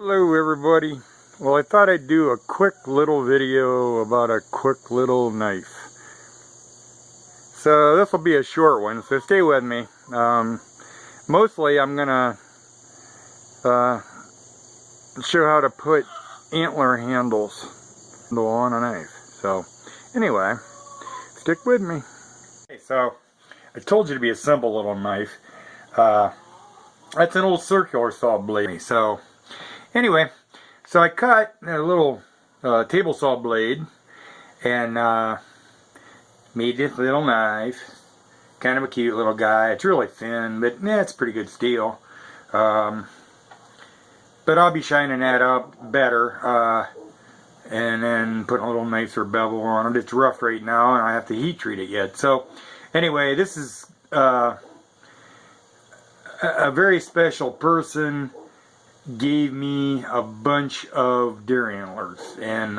Hello everybody. Well, I thought I'd do a quick little video about a quick little knife. So this will be a short one, so stay with me. Mostly I'm gonna show how to put antler handles on a knife. So anyway, stick with me. Okay, so I told you to be a simple little knife. That's an old circular saw blade. So anyway, so I cut a little table saw blade and made this little knife. Kind of a cute little guy. It's really thin, but it's pretty good steel. But I'll be shining that up better and then putting a little nicer bevel on it. It's rough right now and I have to heat treat it yet. So anyway, this is a very special person gave me a bunch of deer antlers, and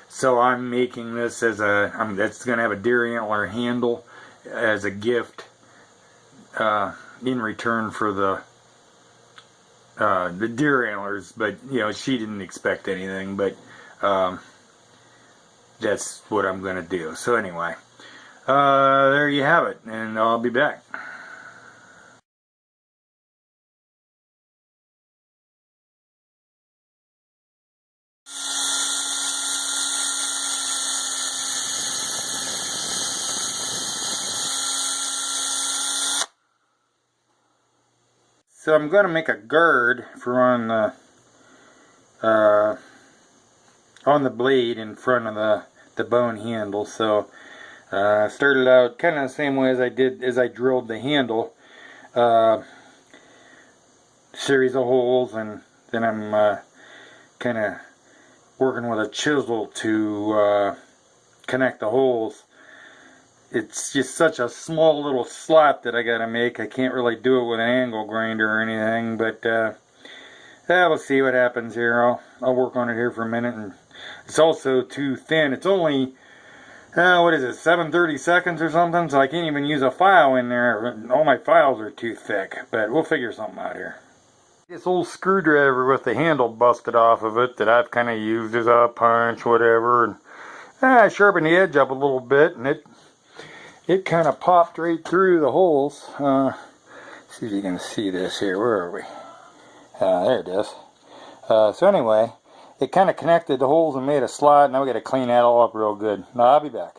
so I'm making this as that's going to have a deer antler handle as a gift in return for the deer antlers. But you know, she didn't expect anything, but that's what I'm going to do. So anyway, there you have it, and I'll be back. So I'm going to make a guard for on the blade in front of the bone handle. So I started out kind of the same way as I drilled the handle. Series of holes, and then I'm kind of working with a chisel to connect the holes. It's just such a small little slot that I gotta make. I can't really do it with an angle grinder or anything, but we'll see what happens here. I'll work on it here for a minute. And it's also too thin. It's only what is it, 730 seconds or something, so I can't even use a file in there. All my files are too thick, but we'll figure something out here. This old screwdriver with the handle busted off of it that I've kind of used as a punch, whatever, and I sharpened the edge up a little bit, and it kind of popped right through the holes. See if you can see this here. Where are we? There it is. So anyway, it kind of connected the holes and made a slot. Now we got to clean that all up real good. Now I'll be back.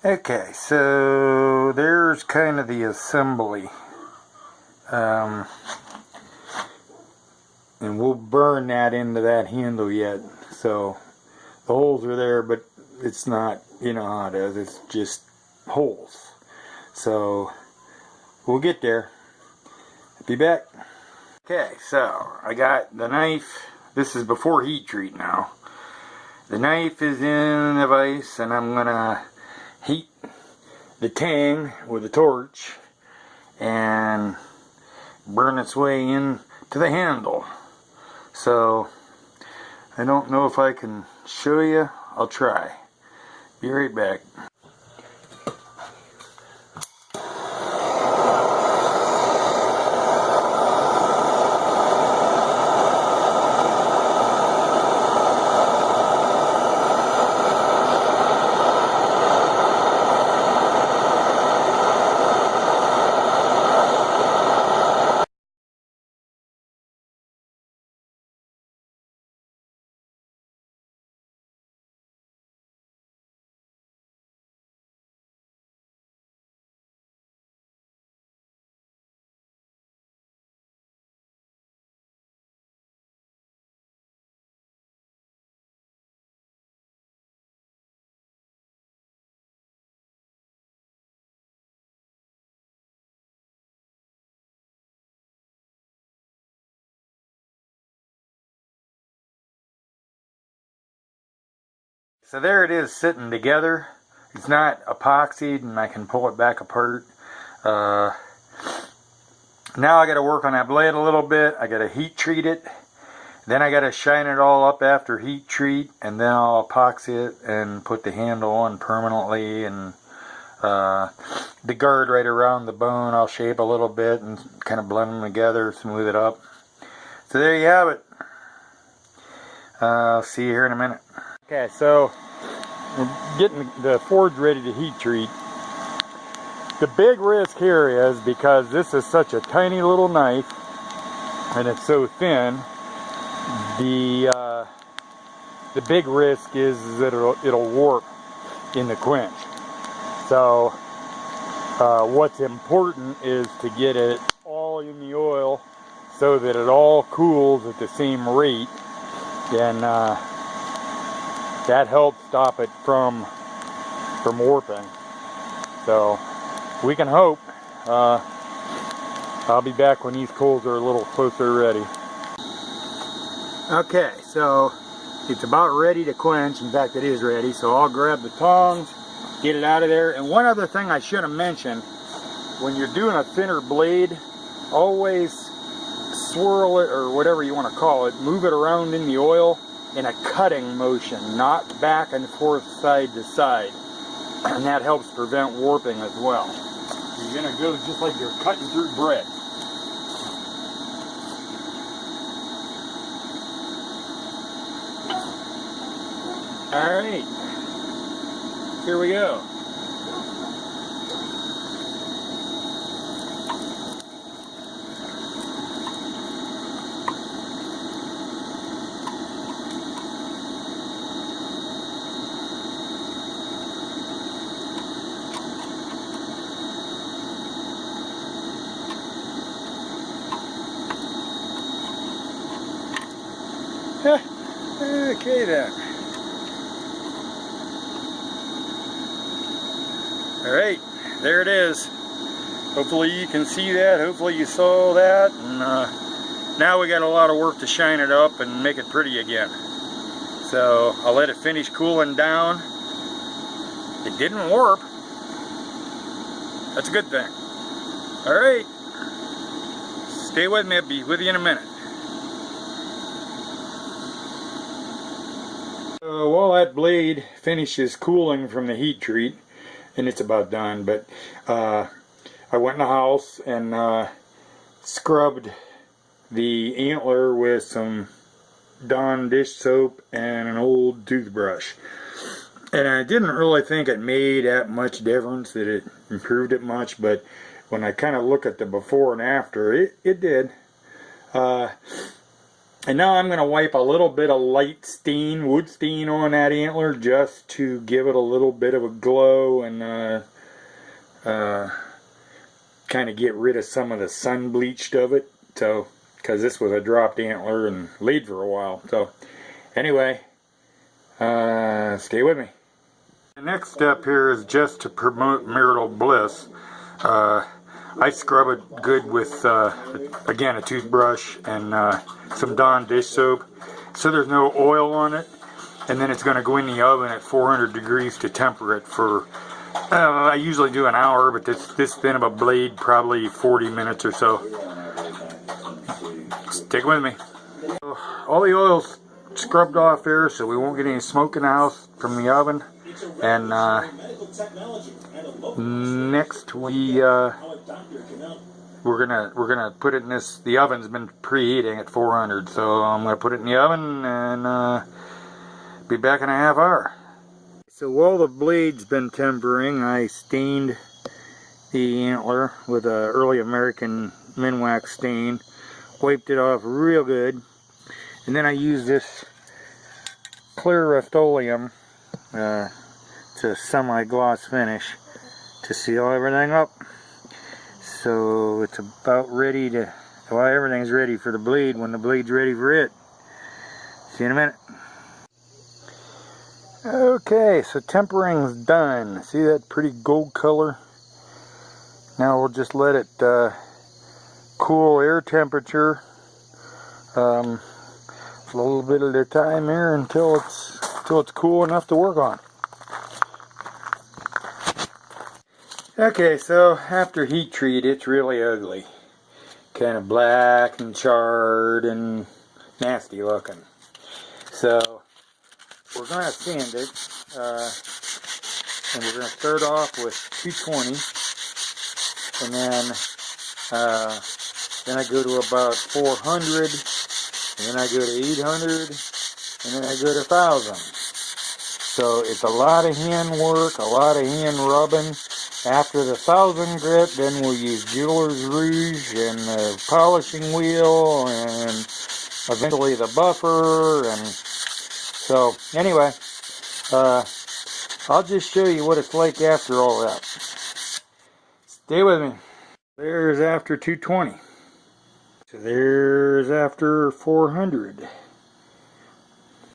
Okay, so there's kind of the assembly. And we'll burn that into that handle yet. So the holes are there, but it's not, you know how it is, it's just holes. So we'll get there. Be back. Okay, so I got the knife. This is before heat treat now. The knife is in the vise, and I'm gonna heat the tang with a torch and burn its way in to the handle. So I don't know if I can show you. I'll try. Be right back. So there it is sitting together. It's not epoxied and I can pull it back apart. Now I got to work on that blade a little bit. I got to heat treat it. Then I got to shine it all up after heat treat, and then I'll epoxy it and put the handle on permanently, and the guard right around the bone I'll shape a little bit and kind of blend them together, smooth it up. So there you have it. I'll see you here in a minute. Okay, so we're getting the forge ready to heat treat. The big risk here is, because this is such a tiny little knife and it's so thin, the big risk is that it'll warp in the quench. So what's important is to get it all in the oil so that it all cools at the same rate, and that helps stop it from warping. So we can hope. I'll be back when these coals are a little closer ready. Okay, so it's about ready to quench. In fact, it is ready. So I'll grab the tongs, get it out of there. And one other thing I should have mentioned, when you're doing a thinner blade, always swirl it, or whatever you want to call it, move it around in the oil in a cutting motion, not back and forth, side to side. And that helps prevent warping as well. You're going to go just like you're cutting through bread. Alright, here we go. Okay then. Alright, there it is. Hopefully you can see that. Hopefully you saw that. And now we got a lot of work to shine it up and make it pretty again. So I'll let it finish cooling down. It didn't warp. That's a good thing. Alright. Stay with me. I'll be with you in a minute. While that blade finishes cooling from the heat treat, and it's about done, but I went in the house and scrubbed the antler with some Dawn dish soap and an old toothbrush. And I didn't really think it made that much difference, that it improved it much, but when I kind of look at the before and after, it did. And now I'm going to wipe a little bit of light stain, wood stain on that antler, just to give it a little bit of a glow and kind of get rid of some of the sun bleached of it. So, because this was a dropped antler and laid for a while. So, anyway, stay with me. The next step here is just to promote marital bliss. I scrub it good with, again, a toothbrush and some Dawn dish soap, so there's no oil on it. And then it's going to go in the oven at 400 degrees to temper it for, I usually do an hour, but this thin of a blade, probably 40 minutes or so. Stick with me. All the oil's scrubbed off there, so we won't get any smoke in the house from the oven. And next we're gonna put it in this. The oven's been preheating at 400, so I'm gonna put it in the oven and be back in a half hour. So while the blade's been tempering, I stained the antler with a early American Minwax stain, wiped it off real good, and then I used this clear Rust-Oleum, it's a semi-gloss finish, to seal everything up. So it's about ready to, well, everything's ready for the blade when the blade's ready for it. See you in a minute. Okay, so tempering's done. See that pretty gold color? Now we'll just let it cool air temperature a little bit at a time here until till it's cool enough to work on. Okay, so after heat treat, it's really ugly. Kind of black and charred and nasty looking. So we're going to sand it, and we're going to start off with 220, and then I go to about 400, and then I go to 800, and then I go to 1,000. So it's a lot of hand work, a lot of hand rubbing. After the 1,000 grit, then we'll use jeweler's rouge and the polishing wheel and eventually the buffer. And so anyway, I'll just show you what it's like after all that. Stay with me. There's after 220. So there's after 400.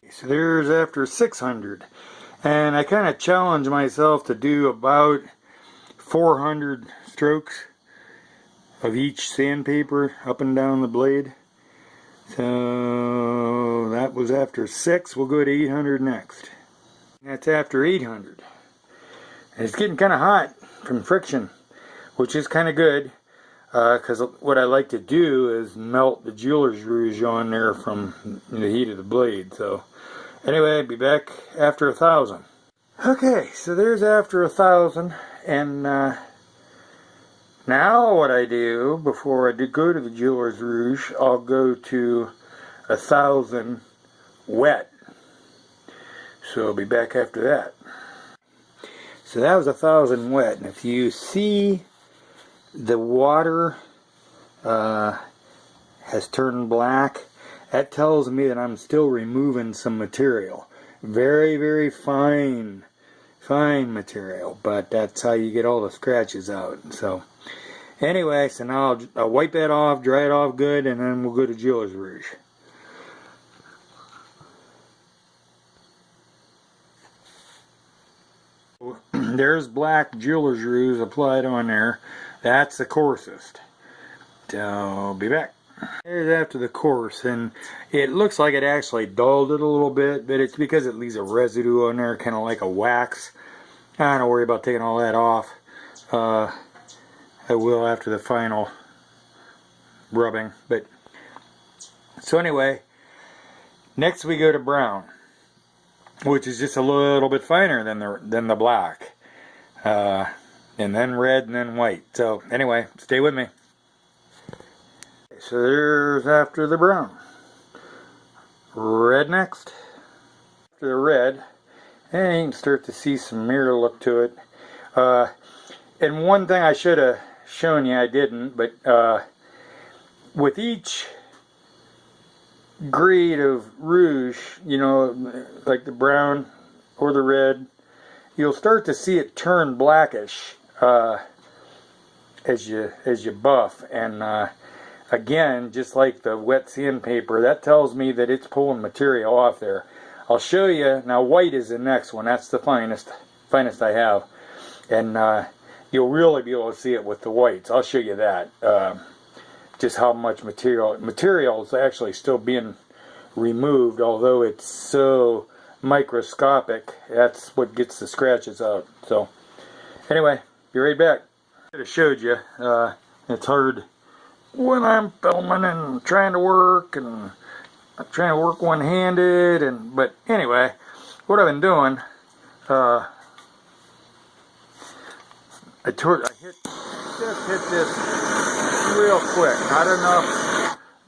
So there's after 600. And I kind of challenge myself to do about 400 strokes of each sandpaper up and down the blade. So that was after 6. We'll go to 800 next. That's after 800. And it's getting kind of hot from friction, which is kind of good, because what I like to do is melt the jeweler's rouge on there from the heat of the blade. So anyway, I'll be back after 1,000. Okay, so there's after 1,000, and now what I do before I do go to the jeweler's rouge, I'll go to 1,000 wet. So I'll be back after that. So that was 1,000 wet, and if you see the water has turned black, that tells me that I'm still removing some material. Very, very fine material, but that's how you get all the scratches out. So anyway, so now I'll wipe that off, dry it off good, and then we'll go to jeweler's rouge. There's black jeweler's rouge applied on there. That's the coarsest. So I'll be back. Here's after the coarse, and it looks like it actually dulled it a little bit, but it's because it leaves a residue on there, kind of like a wax. I don't worry about taking all that off. I will after the final rubbing. But so anyway, next we go to brown, which is just a little bit finer than the black, and then red, and then white. So anyway, stay with me. So there's after the brown. Red next. After the red, and you can start to see some mirror look to it. And one thing I should have shown you, I didn't, but with each grade of rouge, you know, like the brown or the red, you'll start to see it turn blackish as you buff. And again, just like the wet sandpaper, that tells me that it's pulling material off there. I'll show you now. White is the next one. That's the finest I have, and you'll really be able to see it with the whites. I'll show you that. Just how much material is actually still being removed, although it's so microscopic. That's what gets the scratches out. So anyway, be right back. I could have showed you. It's hard when I'm filming and trying to work, and I'm trying to work one-handed, but anyway, what I've been doing, I just hit this real quick, not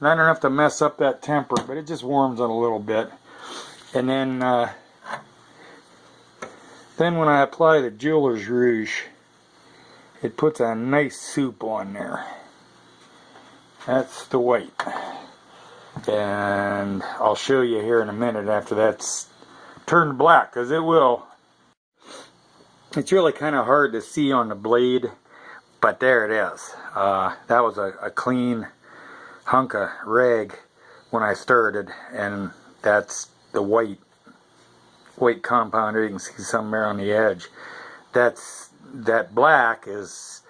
enough to mess up that temper, but it just warms it a little bit. And then when I apply the jeweler's rouge, it puts a nice soup on there. That's the white, and I'll show you here in a minute after that's turned black, because it will. It's really kind of hard to see on the blade, but there it is. That was a clean hunk of rag when I started, and that's the white compound. You can see some there on the edge. That black is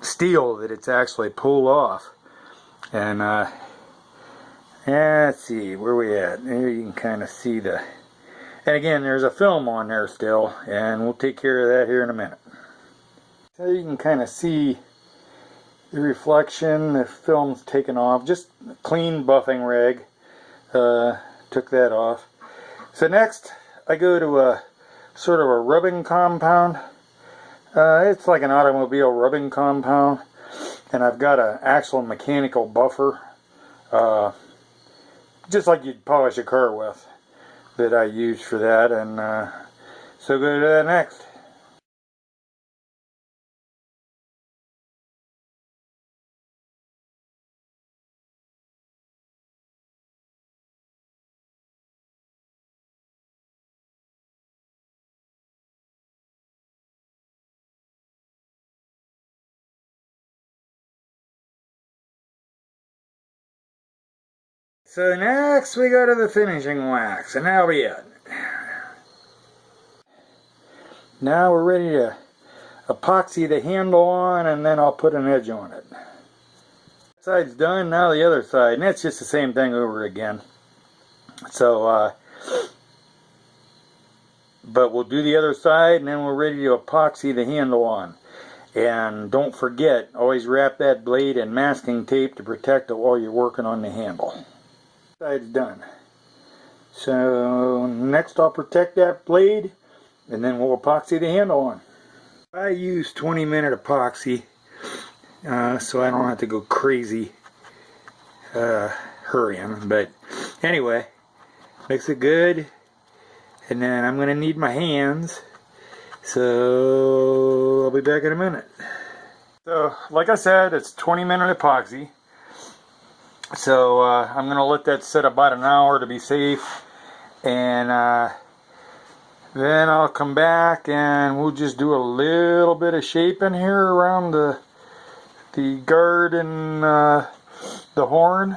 steel that it's actually pulled off. And let's see, where we at? There you can kind of see the And again, there's a film on there still, and we'll take care of that here in a minute. So you can kind of see the reflection, the film's taken off. Just clean buffing rag, took that off. So next I go to a sort of a rubbing compound. It's like an automobile rubbing compound, and I've got an actual mechanical buffer, just like you'd polish a car with, that I use for that. And so go to that next. So next we go to the finishing wax, and that'll be it. Now we're ready to epoxy the handle on, and then I'll put an edge on it. That side's done, now the other side, and it's just the same thing over again. So, but we'll do the other side, and then we're ready to epoxy the handle on. And don't forget, always wrap that blade in masking tape to protect it while you're working on the handle. Side's done. So next I'll protect that blade, and then we'll epoxy the handle on. I use 20-minute epoxy, so I don't have to go crazy hurrying. But anyway, mix it good, and then I'm going to need my hands, so I'll be back in a minute. So like I said, it's 20-minute epoxy. So I'm going to let that sit about an hour to be safe, and then I'll come back and we'll just do a little bit of shaping here around the guard and the horn,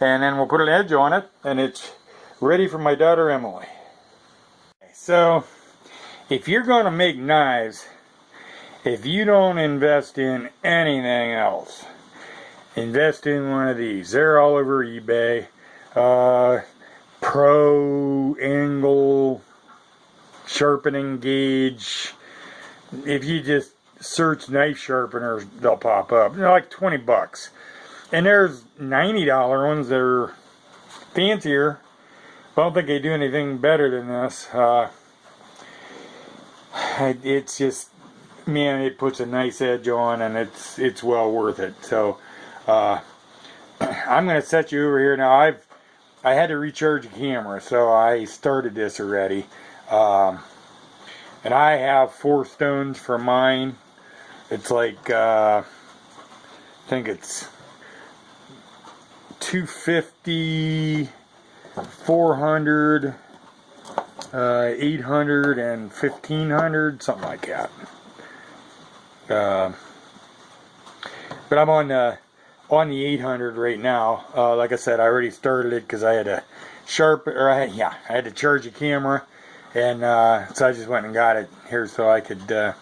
and then we'll put an edge on it, and it's ready for my daughter Emily. So if you're going to make knives, if you don't invest in anything else, invest in one of these. They're all over eBay. Pro angle sharpening gauge. If you just search knife sharpeners, they'll pop up. They're like 20 bucks. And there's $90 ones that are fancier. I don't think they do anything better than this. It's just, man, it puts a nice edge on, and it's well worth it. So I'm going to set you over here now. I had to recharge the camera, so I started this already. And I have 4 stones for mine. It's like I think it's 250, 400, 800, and 1500, something like that. But I'm on the 800 right now. Like I said, I already started it because I had to I had to charge the camera, and so I just went and got it here so I could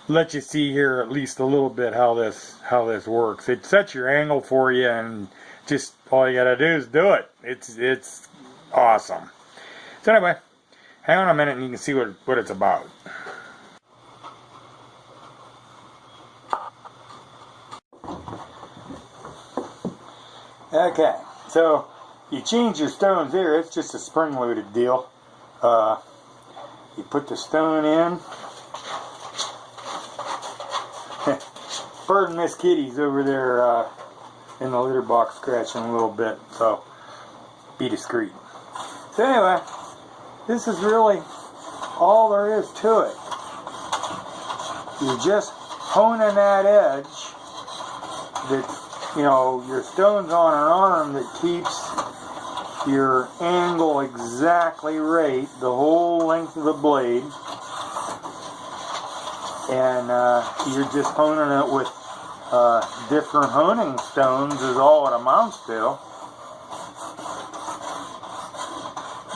let you see here at least a little bit how this works. It sets your angle for you, and just all you gotta do is do it. It's awesome. So anyway, hang on a minute and you can see what it's about. Okay, so you change your stones here. It's just a spring-loaded deal. You put the stone in. Pardon Miss Kitty's over there in the litter box scratching a little bit, so be discreet. So anyway, this is really all there is to it. You're just honing that edge that, you know, your stone's on an arm that keeps your angle exactly right the whole length of the blade, and you're just honing it with different honing stones is all it amounts to.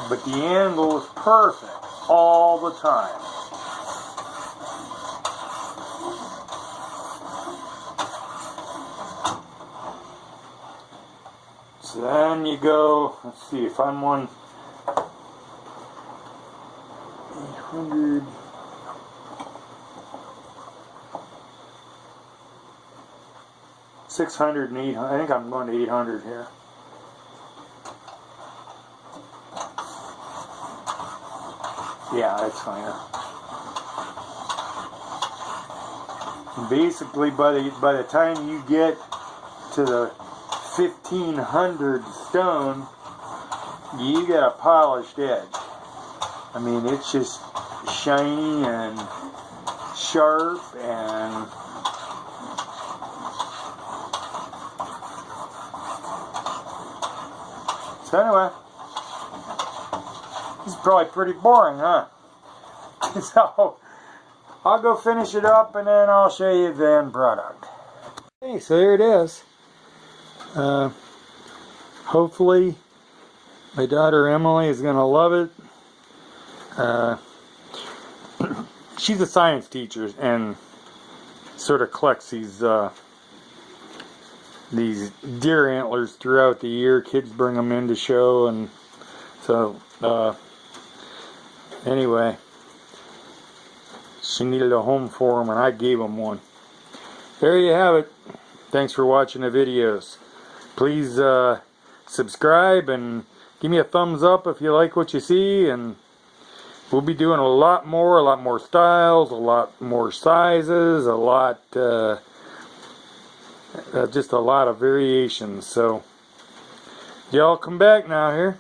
But the angle is perfect all the time. So then you go, let's see if I'm on 100. $600 and $800. I think I'm going to 800 here. Yeah, that's fine. Basically, by the time you get to the 1500 stone, you got a polished edge. I mean, it's just shiny and sharp and so anyway, this is probably pretty boring, huh? So I'll go finish it up and then I'll show you the end product. Okay, so there it is. Hopefully my daughter Emily is going to love it. She's a science teacher and sort of collects these deer antlers throughout the year. Kids bring them in to show, and so anyway, she needed a home for them and I gave them one. There you have it. Thanks for watching the videos. Please subscribe and give me a thumbs up if you like what you see, and we'll be doing a lot more styles, a lot more sizes, a lot just a lot of variations. So y'all come back now here.